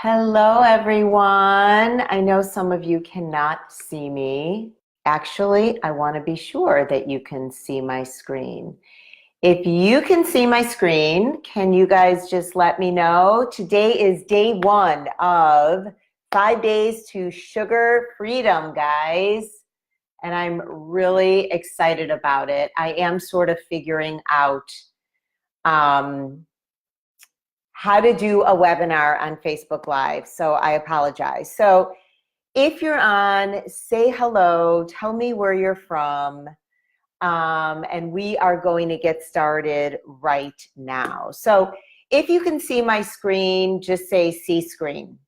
Hello, everyone. I know some of you cannot see me. Actually, I want to be sure that you can see my screen. If you can see my screen, can you guys just let me know? Today is day 1 of 5 days to sugar freedom, guys. And I'm really excited about it. I am sort of figuring out how to do a webinar on Facebook Live, so I apologize. So if you're on, say hello, tell me where you're from, and we are going to get started right now. So if you can see my screen, just say see screen.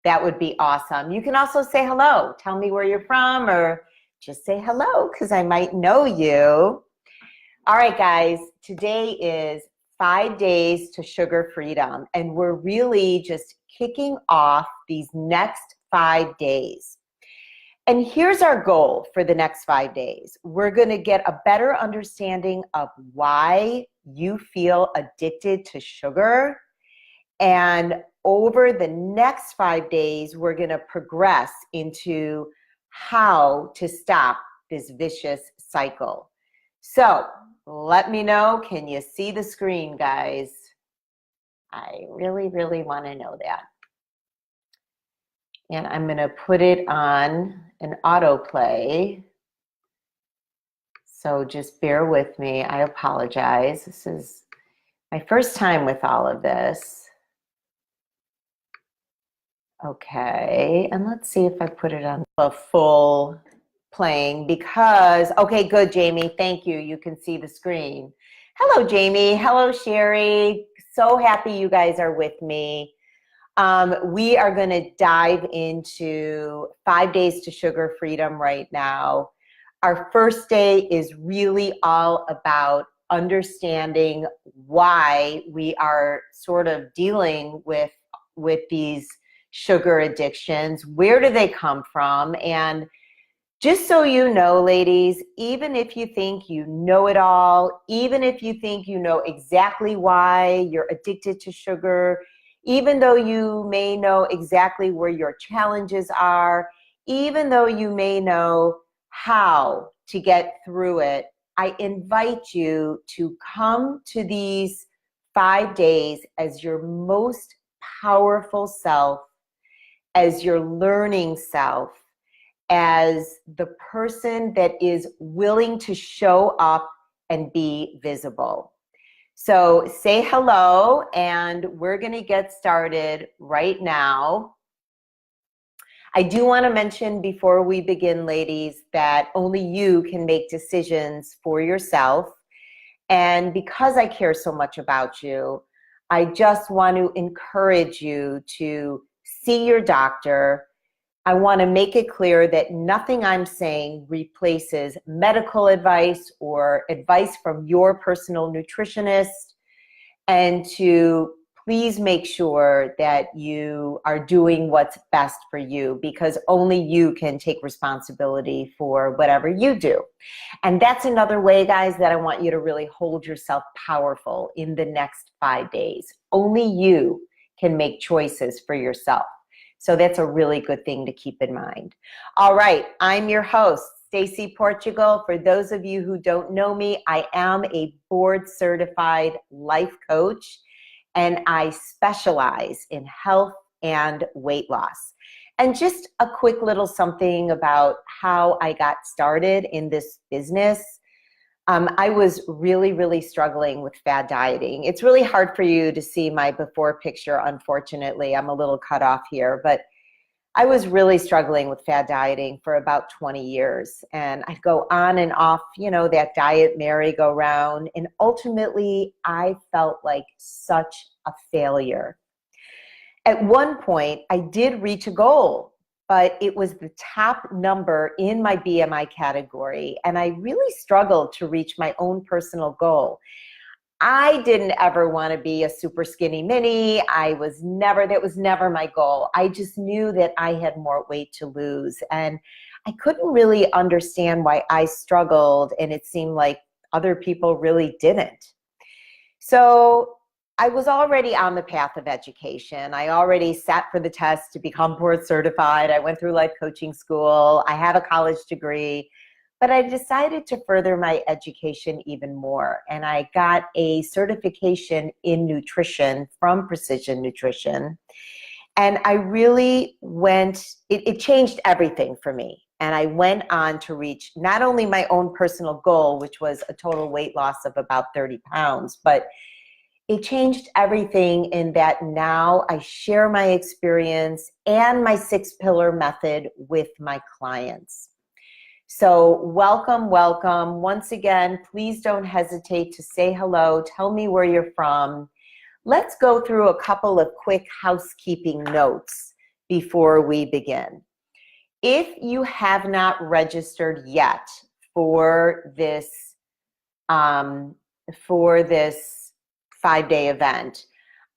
That would be awesome. You can also say hello, tell me where you're from, or just say hello because I might know you. All right, guys, today is 5 days to sugar freedom, and we're really just kicking off these next 5 days. And here's our goal for the next 5 days. We're going to get a better understanding of why you feel addicted to sugar. And over the next 5 days, we're going to progress into how to stop this vicious cycle. So let me know, can you see the screen, guys? I really, really want to know that. And I'm going to put it on an autoplay. So just bear with me. I apologize. This is my first time with all of this. Okay, and let's see if I put it on a full playing because, okay, good, Jamie, thank you. You can see the screen. Hello, Jamie. Hello, Sherry. So happy you guys are with me. We are going to dive into 5 days to sugar freedom right now. Our first day is really all about understanding why we are sort of dealing with these sugar addictions. Where do they come from? And just so you know, ladies, even if you think you know it all, even if you think you know exactly why you're addicted to sugar, even though you may know exactly where your challenges are, even though you may know how to get through it, I invite you to come to these 5 days as your most powerful self, as your learning self, as the person that is willing to show up and be visible. So say hello, and we're going to get started right now. I do want to mention before we begin, ladies, that only you can make decisions for yourself. And because I care so much about you, I just want to encourage you to see your doctor. I want to make it clear that nothing I'm saying replaces medical advice or advice from your personal nutritionist, and to please make sure that you are doing what's best for you, because only you can take responsibility for whatever you do. And that's another way, guys, that I want you to really hold yourself powerful in the next 5 days. Only you can make choices for yourself. So that's a really good thing to keep in mind. All right, I'm your host, Stacy Portugal. For those of you who don't know me, I am a board-certified life coach, and I specialize in health and weight loss. And just a quick little something about how I got started in this business. I was really, really struggling with fad dieting. It's really hard for you to see my before picture, unfortunately. I'm a little cut off here, but I was really struggling with fad dieting for about 20 years. And I'd go on and off, you know, that diet merry-go-round. And ultimately, I felt like such a failure. At one point, I did reach a goal, but it was the top number in my BMI category, and I really struggled to reach my own personal goal. I didn't ever want to be a super skinny mini. That was never my goal. I just knew that I had more weight to lose, and I couldn't really understand why I struggled, and it seemed like other people really didn't. So I was already on the path of education. I already sat for the test to become board certified. I went through life coaching school. I have a college degree, but I decided to further my education even more. And I got a certification in nutrition from Precision Nutrition. And I really it changed everything for me. And I went on to reach not only my own personal goal, which was a total weight loss of about 30 pounds, but it changed everything in that now I share my experience and my 6-pillar method with my clients. So welcome, welcome. Once again, please don't hesitate to say hello. Tell me where you're from. Let's go through a couple of quick housekeeping notes before we begin. If you have not registered yet for this 5-day event,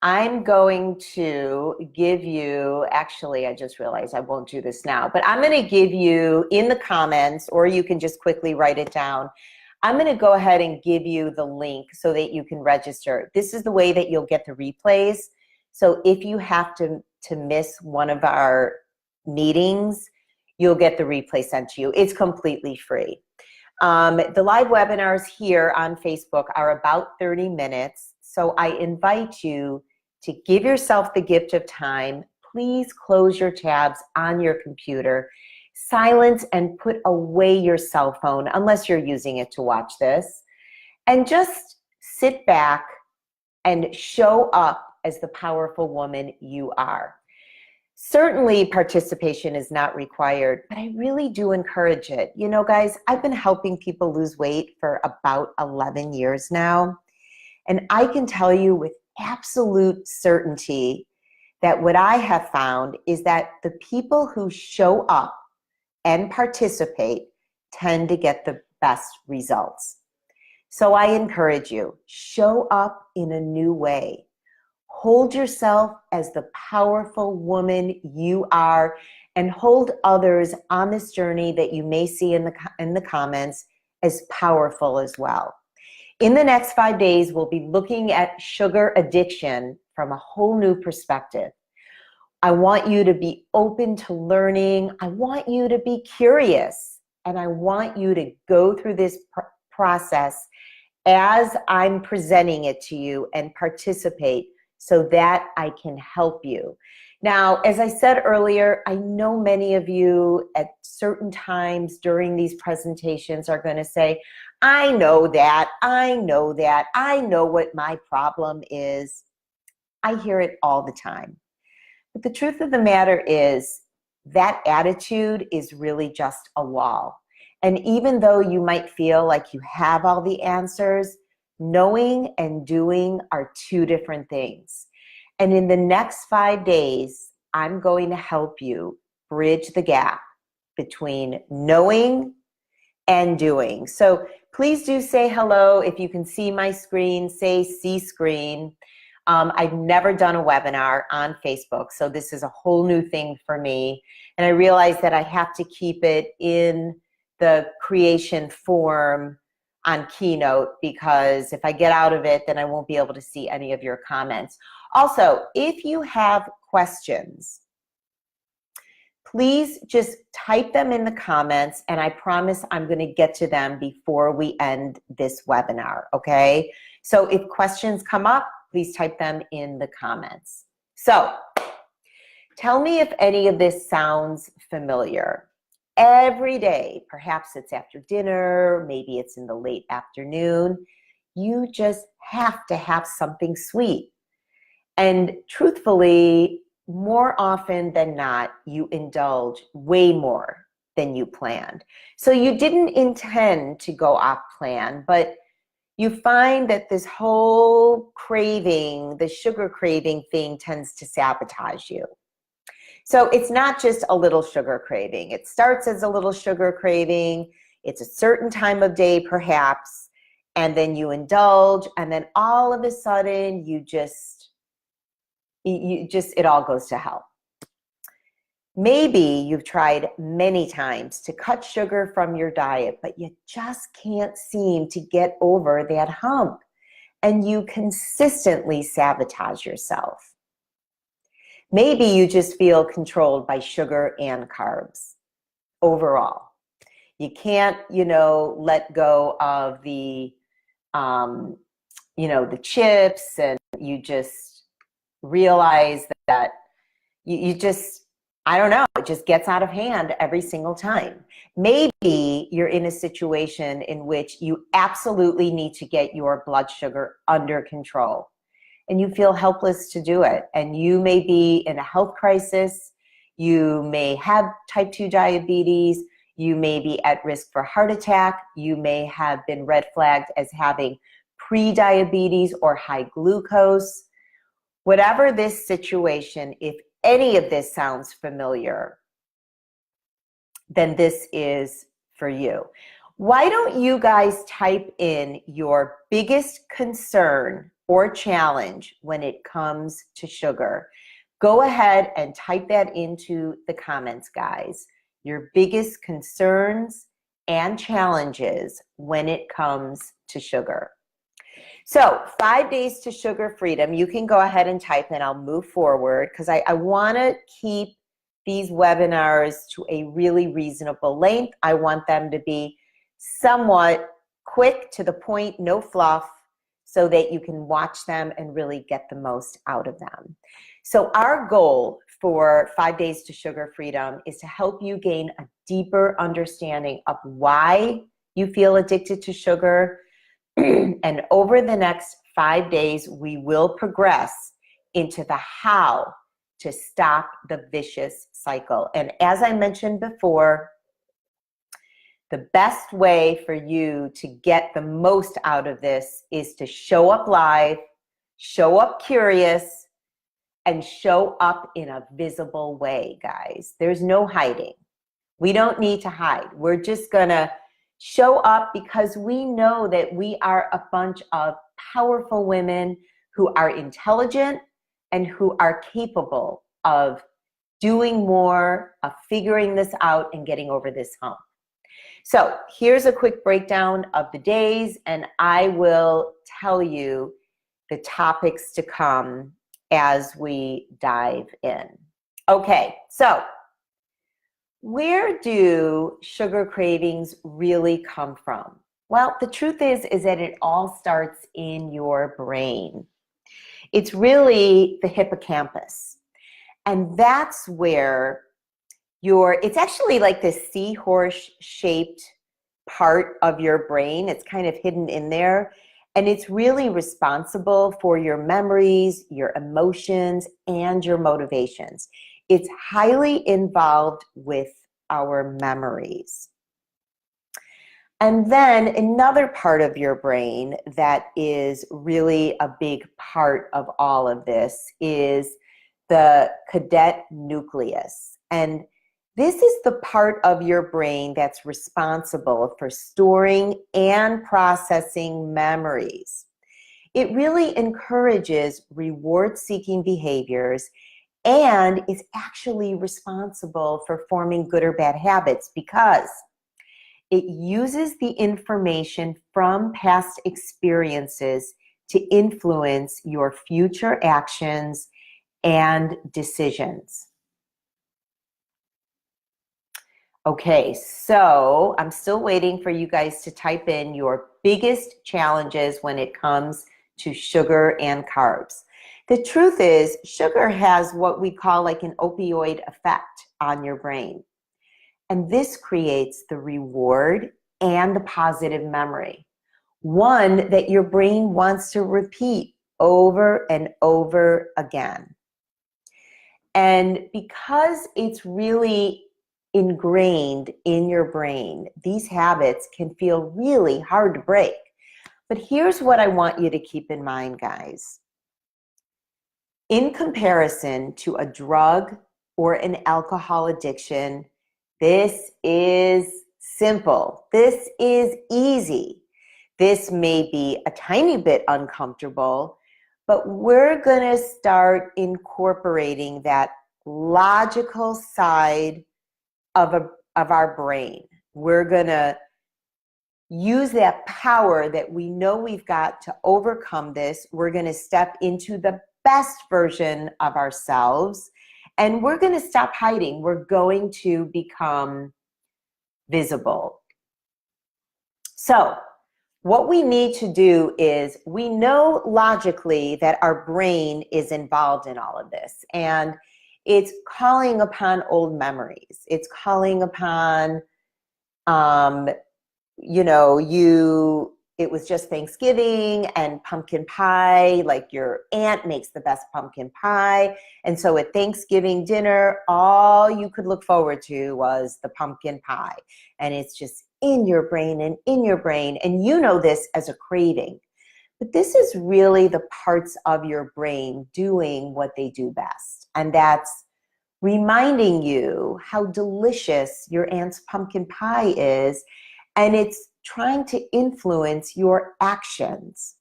I'm going to give you, actually, I just realized I won't do this now, but I'm going to give you in the comments, or you can just quickly write it down. I'm going to go ahead and give you the link so that you can register. This is the way that you'll get the replays. So if you have to miss one of our meetings, you'll get the replay sent to you. It's completely free. The live webinars here on Facebook are about 30 minutes. So I invite you to give yourself the gift of time. Please close your tabs on your computer, silence and put away your cell phone unless you're using it to watch this, and just sit back and show up as the powerful woman you are. Certainly participation is not required, but I really do encourage it. You know, guys, I've been helping people lose weight for about 11 years now, and I can tell you with absolute certainty that what I have found is that the people who show up and participate tend to get the best results. So I encourage you, show up in a new way. Hold yourself as the powerful woman you are, and hold others on this journey that you may see in the comments as powerful as well. In the next 5 days, we'll be looking at sugar addiction from a whole new perspective. I want you to be open to learning. I want you to be curious, and I want you to go through this process as I'm presenting it to you and participate so that I can help you. Now, as I said earlier, I know many of you at certain times during these presentations are going to say, I know that, I know that, I know what my problem is. I hear it all the time. But the truth of the matter is that attitude is really just a wall. And even though you might feel like you have all the answers, knowing and doing are two different things. And in the next 5 days, I'm going to help you bridge the gap between knowing and doing. So please do say hello. If you can see my screen, say see screen. I've never done a webinar on Facebook, so this is a whole new thing for me. And I realize that I have to keep it in the creation form on Keynote, because if I get out of it, then I won't be able to see any of your comments. Also, if you have questions, please just type them in the comments, and I promise I'm going to get to them before we end this webinar, okay? So if questions come up, please type them in the comments. So tell me if any of this sounds familiar. Every day, perhaps it's after dinner, maybe it's in the late afternoon, you just have to have something sweet. And truthfully, more often than not, you indulge way more than you planned. So you didn't intend to go off plan, but you find that this whole craving, the sugar craving thing, tends to sabotage you. So it's not just a little sugar craving. It starts as a little sugar craving. It's a certain time of day, perhaps, and then you indulge, and then all of a sudden it all goes to hell. Maybe you've tried many times to cut sugar from your diet, but you just can't seem to get over that hump. and you consistently sabotage yourself. Maybe you just feel controlled by sugar and carbs overall. You can't, let go of the, the chips, and you just realize that you just, I don't know, it just gets out of hand every single time. Maybe you're in a situation in which you absolutely need to get your blood sugar under control, and you feel helpless to do it. And you may be in a health crisis. You may have type 2 diabetes. You may be at risk for heart attack. You may have been red flagged as having pre-diabetes or high glucose. Whatever this situation, if any of this sounds familiar, then this is for you. Why don't you guys type in your biggest concern or challenge when it comes to sugar? Go ahead and type that into the comments, guys. Your biggest concerns and challenges when it comes to sugar. So 5 days to sugar freedom. You can go ahead and type and I'll move forward, because I want to keep these webinars to a really reasonable length. I want them to be somewhat quick, to the point, no fluff, so that you can watch them and really get the most out of them. So our goal for 5 days to sugar freedom is to help you gain a deeper understanding of why you feel addicted to sugar. And over the next 5 days, we will progress into the how to stop the vicious cycle. And as I mentioned before, the best way for you to get the most out of this is to show up live, show up curious, and show up in a visible way, guys. There's no hiding. We don't need to hide. We're just gonna show up, because we know that we are a bunch of powerful women who are intelligent and who are capable of doing more, of figuring this out and getting over this hump. So here's a quick breakdown of the days, and I will tell you the topics to come as we dive in. Okay, so where do sugar cravings really come from? Well, the truth is that it all starts in your brain. It's really the hippocampus. And that's where it's actually like this seahorse-shaped part of your brain. It's kind of hidden in there. And it's really responsible for your memories, your emotions, and your motivations. It's highly involved with our memories. And then another part of your brain that is really a big part of all of this is the cadet nucleus. And this is the part of your brain that's responsible for storing and processing memories. It really encourages reward-seeking behaviors and is actually responsible for forming good or bad habits, because it uses the information from past experiences to influence your future actions and decisions. Okay, so I'm still waiting for you guys to type in your biggest challenges when it comes to sugar and carbs. The truth is, sugar has what we call like an opioid effect on your brain. And this creates the reward and the positive memory, one that your brain wants to repeat over and over again. And because it's really ingrained in your brain, these habits can feel really hard to break. But here's what I want you to keep in mind, guys. In comparison to a drug or an alcohol addiction, this is simple. This is easy. This may be a tiny bit uncomfortable, but we're going to start incorporating that logical side of our brain. We're going to use that power that we know we've got to overcome this. We're going to step into the best version of ourselves, and we're going to stop hiding. We're going to become visible. So what we need to do is, we know logically that our brain is involved in all of this, and it's calling upon old memories. It's calling upon, it was just Thanksgiving and pumpkin pie, like your aunt makes the best pumpkin pie. And so at Thanksgiving dinner, all you could look forward to was the pumpkin pie. And it's just in your brain and in your brain. And you know this as a craving. But this is really the parts of your brain doing what they do best. And that's reminding you how delicious your aunt's pumpkin pie is. And it's trying to influence your actions.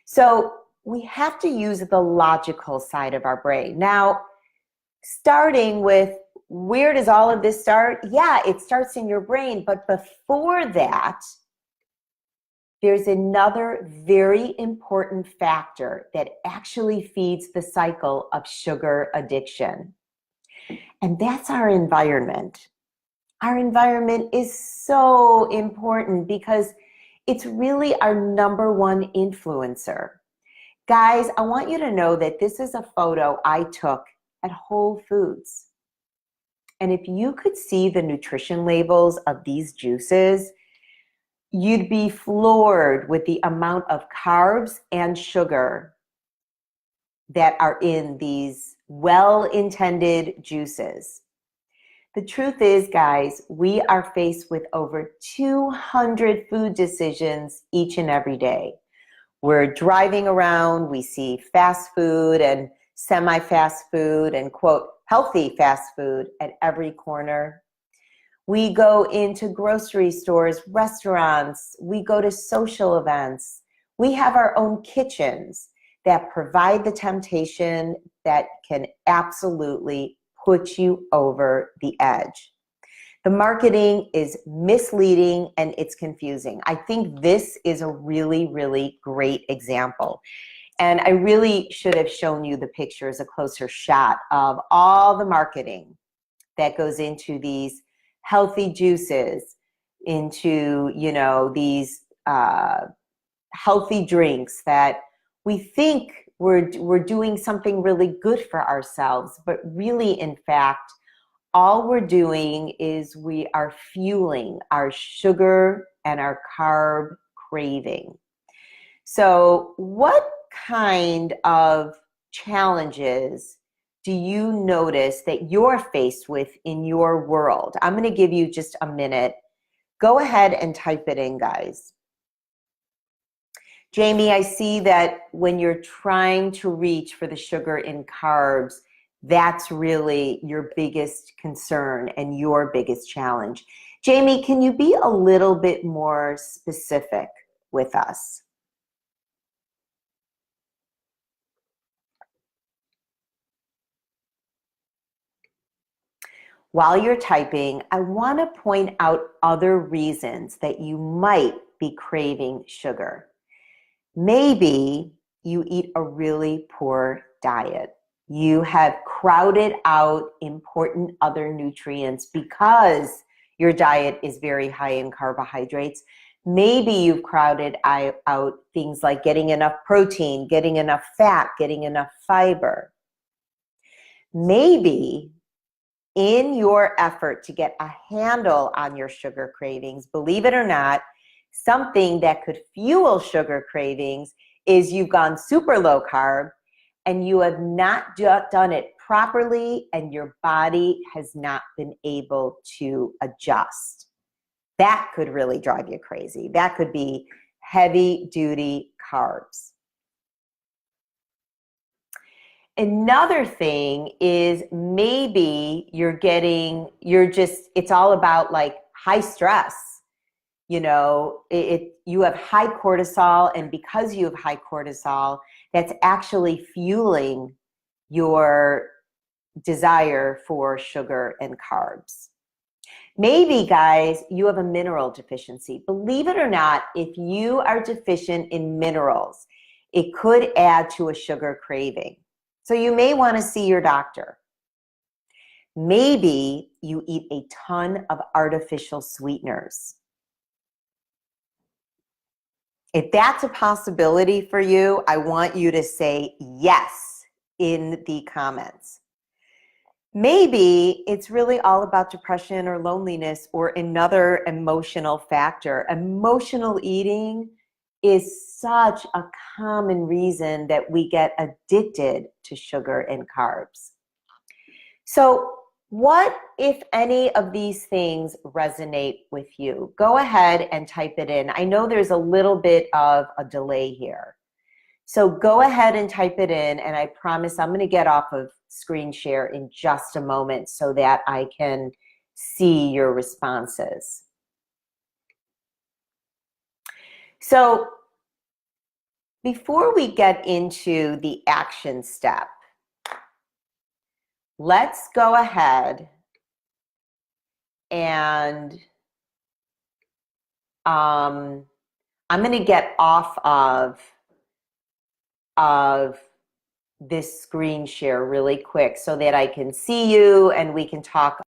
So we have to use the logical side of our brain. Now, starting with, where does all of this start? Yeah, it starts in your brain, but before that, there's another very important factor that actually feeds the cycle of sugar addiction, and that's our environment. Our environment is so important because it's really our #1 influencer. Guys, I want you to know that this is a photo I took at Whole Foods. And if you could see the nutrition labels of these juices, you'd be floored with the amount of carbs and sugar that are in these well-intended juices. The truth is, guys, we are faced with over 200 food decisions each and every day. We're driving around, we see fast food and semi-fast food and, quote, healthy fast food at every corner. We go into grocery stores, restaurants, we go to social events. We have our own kitchens that provide the temptation that can absolutely put you over the edge. The marketing is misleading and it's confusing. I think this is a really, really great example. And I really should have shown you the picture as a closer shot of all the marketing that goes into these healthy juices, into, these healthy drinks that we think we're doing something really good for ourselves, but really, in fact, all we're doing is we are fueling our sugar and our carb craving. So what kind of challenges do you notice that you're faced with in your world? I'm going to give you just a minute. Go ahead and type it in, guys. Jamie, I see that when you're trying to reach for the sugar and carbs, that's really your biggest concern and your biggest challenge. Jamie, can you be a little bit more specific with us? While you're typing, I want to point out other reasons that you might be craving sugar. Maybe you eat a really poor diet. You have crowded out important other nutrients because your diet is very high in carbohydrates. Maybe you've crowded out things like getting enough protein, getting enough fat, getting enough fiber. Maybe in your effort to get a handle on your sugar cravings, believe it or not, something that could fuel sugar cravings is you've gone super low carb and you have not done it properly and your body has not been able to adjust. That could really drive you crazy. That could be heavy duty carbs. Another thing is maybe it's all about like high stress. You have high cortisol, and because you have high cortisol, that's actually fueling your desire for sugar and carbs. Maybe, guys, you have a mineral deficiency. Believe it or not, if you are deficient in minerals, it could add to a sugar craving. So you may want to see your doctor. Maybe you eat a ton of artificial sweeteners. If that's a possibility for you, I want you to say yes in the comments. Maybe it's really all about depression or loneliness or another emotional factor. Emotional eating is such a common reason that we get addicted to sugar and carbs. So what, if any, of these things resonate with you? Go ahead and type it in. I know there's a little bit of a delay here. So go ahead and type it in, and I promise I'm going to get off of screen share in just a moment so that I can see your responses. So before we get into the action step, let's go ahead and I'm going to get off of this screen share really quick so that I can see you and we can talk